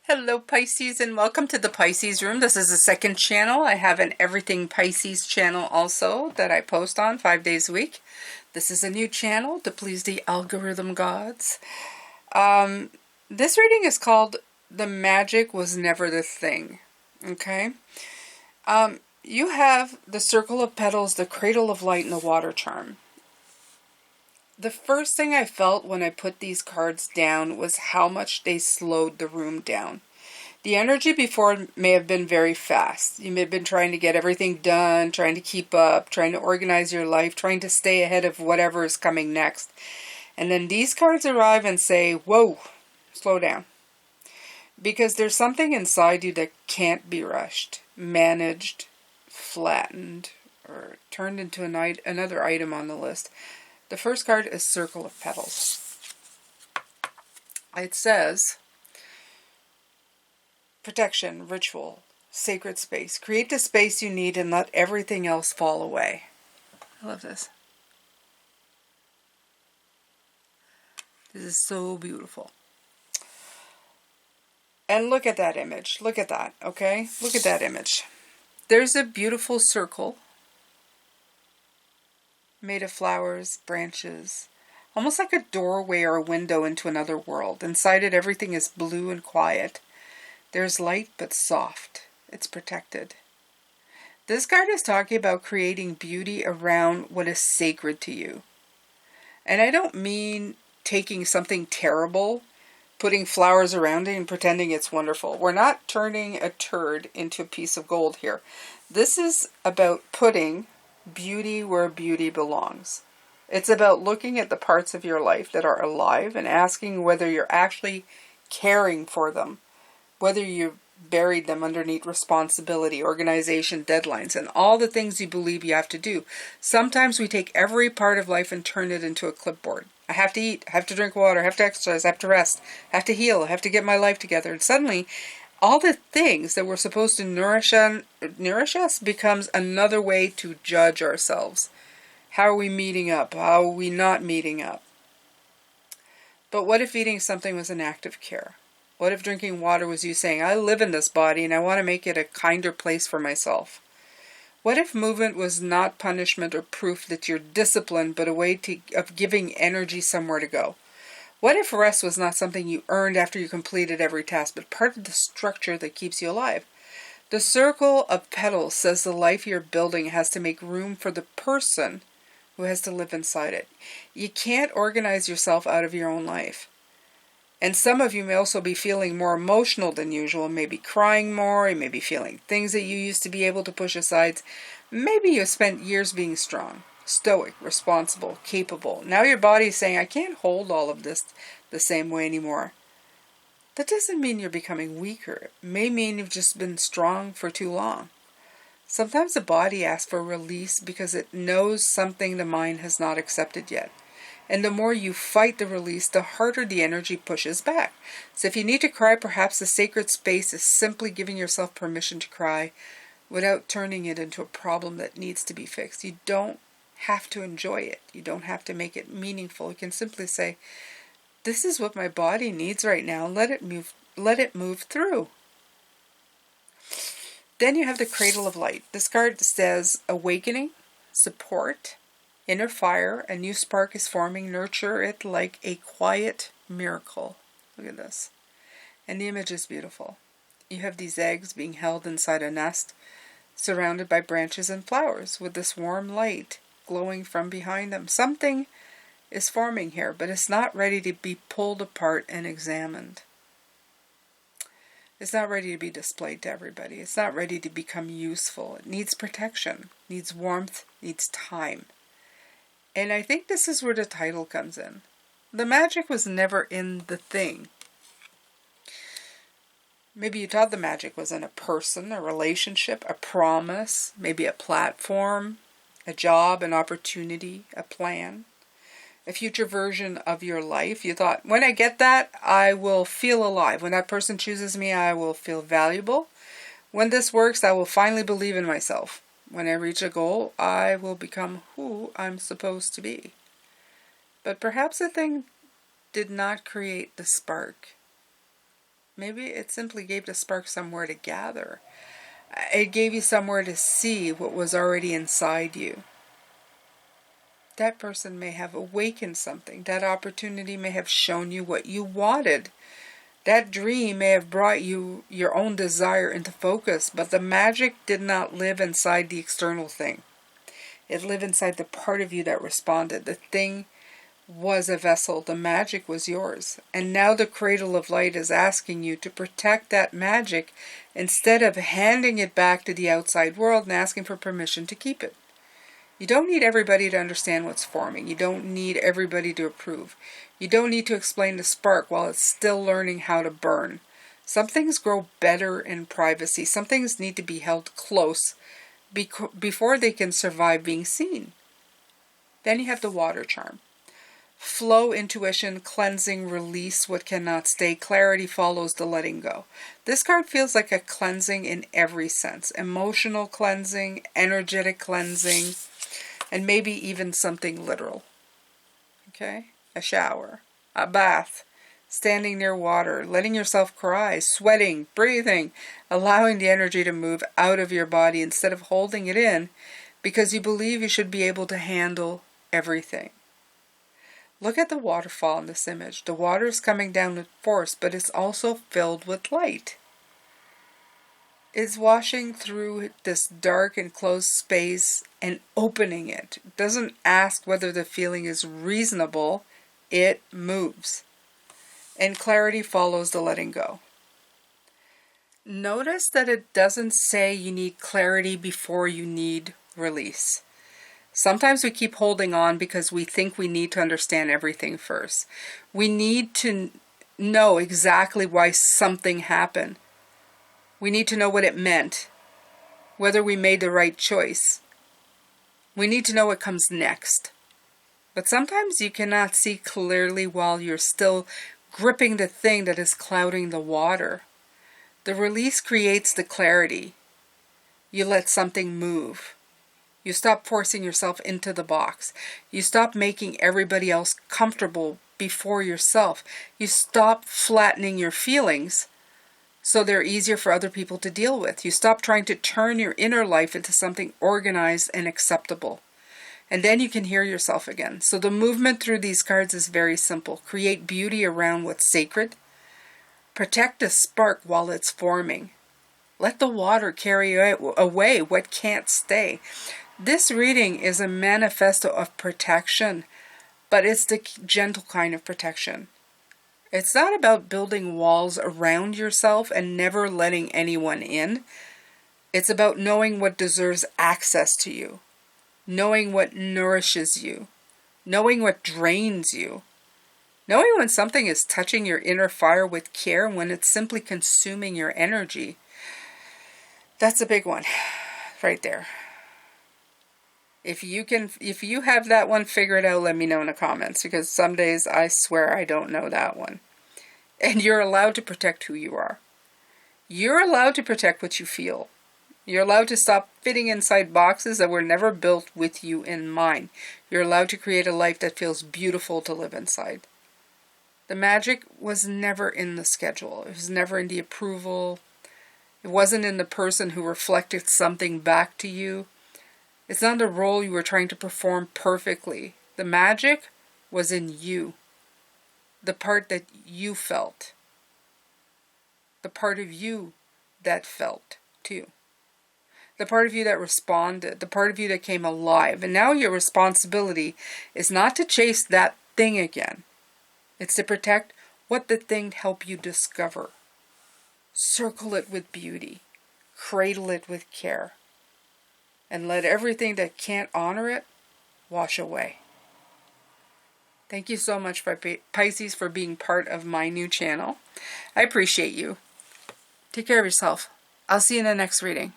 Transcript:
Hello Pisces and welcome to the Pisces room. This is the second channel. I have an Everything Pisces channel also that I post on 5 days a week. This is a new channel to please the algorithm gods. This reading is called The Magic Was Never the Thing. Okay? You have the Circle of Petals, the Cradle of Light, and the Water Charm. The first thing I felt when I put these cards down was how much they slowed the room down. The energy before may have been very fast. You may have been trying to get everything done, trying to keep up, trying to organize your life, trying to stay ahead of whatever is coming next. And then these cards arrive and say, whoa, slow down. Because there's something inside you that can't be rushed, managed, flattened, or turned into another item on the list. The first card is Circle of Petals. It says, protection, ritual, sacred space. Create the space you need and let everything else fall away. I love this. This is so beautiful. And look at that image. Look at that, okay? Look at that image. There's a beautiful circle made of flowers, branches, almost like a doorway or a window into another world. Inside it, everything is blue and quiet. There's light, but soft. It's protected. This card is talking about creating beauty around what is sacred to you. And I don't mean taking something terrible, putting flowers around it and pretending it's wonderful. We're not turning a turd into a piece of gold here. This is about putting beauty where beauty belongs. It's about looking at the parts of your life that are alive and asking whether you're actually caring for them, whether you buried them underneath responsibility, organization, deadlines, and all the things you believe you have to do. Sometimes we take every part of life and turn it into a clipboard. I have to eat, I have to drink water, I have to exercise, I have to rest, I have to heal, I have to get my life together. And suddenly, all the things that were supposed to nourish us becomes another way to judge ourselves. How are we meeting up? How are we not meeting up? But what if eating something was an act of care? What if drinking water was you saying, I live in this body and I want to make it a kinder place for myself? What if movement was not punishment or proof that you're disciplined, but a way of giving energy somewhere to go? What if rest was not something you earned after you completed every task, but part of the structure that keeps you alive? The Circle of Petals says the life you're building has to make room for the person who has to live inside it. You can't organize yourself out of your own life. And some of you may also be feeling more emotional than usual, maybe crying more, you may be feeling things that you used to be able to push aside. Maybe you spent years being strong, stoic, responsible, capable. Now your body is saying, I can't hold all of this the same way anymore. That doesn't mean you're becoming weaker. It may mean you've just been strong for too long. Sometimes the body asks for release because it knows something the mind has not accepted yet. And the more you fight the release, the harder the energy pushes back. So if you need to cry, perhaps the sacred space is simply giving yourself permission to cry without turning it into a problem that needs to be fixed. You don't have to enjoy it. You don't have to make it meaningful. You can simply say, this is what my body needs right now. Let it move through. Then you have the Cradle of Light. This card says awakening, support, inner fire, a new spark is forming. Nurture it like a quiet miracle. Look at this. And the image is beautiful. You have these eggs being held inside a nest, surrounded by branches and flowers, with this warm light glowing from behind them. Something is forming here, but it's not ready to be pulled apart and examined. It's not ready to be displayed to everybody. It's not ready to become useful. It needs protection, needs warmth, needs time. And I think this is where the title comes in. The magic was never in the thing. Maybe you thought the magic was in a person, a relationship, a promise, maybe a platform, a job, an opportunity, a plan, a future version of your life. You thought, when I get that, I will feel alive. When that person chooses me, I will feel valuable. When this works, I will finally believe in myself. When I reach a goal, I will become who I'm supposed to be. But perhaps the thing did not create the spark. Maybe it simply gave the spark somewhere to gather. It gave you somewhere to see what was already inside you. That person may have awakened something. That opportunity may have shown you what you wanted. That dream may have brought you your own desire into focus, but the magic did not live inside the external thing. It lived inside the part of you that responded. The thing was a vessel. The magic was yours. And now the cradle of light is asking you to protect that magic instead of handing it back to the outside world and asking for permission to keep it. You don't need everybody to understand what's forming. You don't need everybody to approve. You don't need to explain the spark while it's still learning how to burn. Some things grow better in privacy. Some things need to be held close before they can survive being seen. Then you have the water charm. Flow, intuition, cleansing, release what cannot stay. Clarity follows the letting go. This card feels like a cleansing in every sense. Emotional cleansing, energetic cleansing, and maybe even something literal. Okay? A shower, a bath, standing near water, letting yourself cry, sweating, breathing, allowing the energy to move out of your body instead of holding it in because you believe you should be able to handle everything. Look at the waterfall in this image. The water is coming down with force, but it's also filled with light. It's washing through this dark and closed space and opening it. It doesn't ask whether the feeling is reasonable. It moves. And clarity follows the letting go. Notice that it doesn't say you need clarity before you need release. Sometimes we keep holding on because we think we need to understand everything first. We need to know exactly why something happened. We need to know what it meant, whether we made the right choice. We need to know what comes next. But sometimes you cannot see clearly while you're still gripping the thing that is clouding the water. The release creates the clarity. You let something move. You stop forcing yourself into the box. You stop making everybody else comfortable before yourself. You stop flattening your feelings so they're easier for other people to deal with. You stop trying to turn your inner life into something organized and acceptable. And then you can hear yourself again. So the movement through these cards is very simple. Create beauty around what's sacred. Protect the spark while it's forming. Let the water carry away what can't stay. This reading is a manifesto of protection, but it's the gentle kind of protection. It's not about building walls around yourself and never letting anyone in. It's about knowing what deserves access to you, knowing what nourishes you, knowing what drains you, knowing when something is touching your inner fire with care and when it's simply consuming your energy. That's a big one right there. If you have that one figured out, let me know in the comments, because some days I swear I don't know that one. And you're allowed to protect who you are. You're allowed to protect what you feel. You're allowed to stop fitting inside boxes that were never built with you in mind. You're allowed to create a life that feels beautiful to live inside. The magic was never in the schedule. It was never in the approval. It wasn't in the person who reflected something back to you. It's not a role you were trying to perform perfectly. The magic was in you. The part that you felt. The part of you that felt too. The part of you that responded. The part of you that came alive. And now your responsibility is not to chase that thing again. It's to protect what the thing helped you discover. Circle it with beauty. Cradle it with care. And let everything that can't honor it wash away. Thank you so much, Pisces, for being part of my new channel. I appreciate you. Take care of yourself. I'll see you in the next reading.